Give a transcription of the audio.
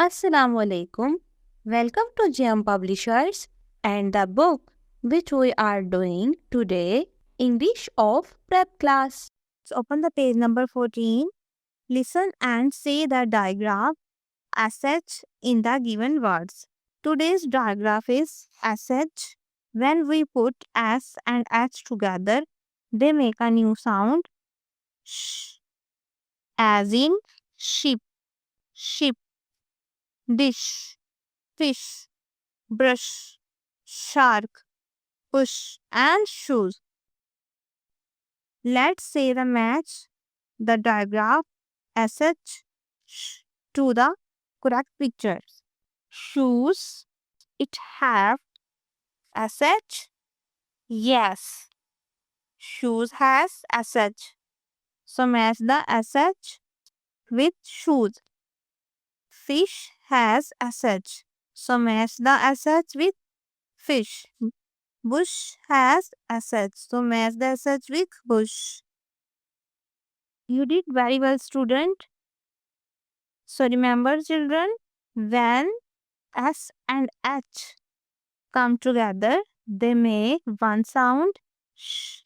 Assalamu alaikum. Welcome to GM Publishers and the book which we are doing today, English of Prep Class. So open the page number 14. Listen and say the diagraph as in the given words. Today's diagraph is as. When we put S and H together, they make a new sound. Sh. As in sheep, ship, dish, fish, brush, shark, push, and shoes. Let's say the match the diagraph SH to the correct pictures. Shoes, it have SH? Yes. Shoes has SH. So match the SH with shoes. Fish has SH. So match the SH with fish. Bush has SH. So match the SH with bush. You did very well, student. So remember, children, when S and H come together, they make one sound sh.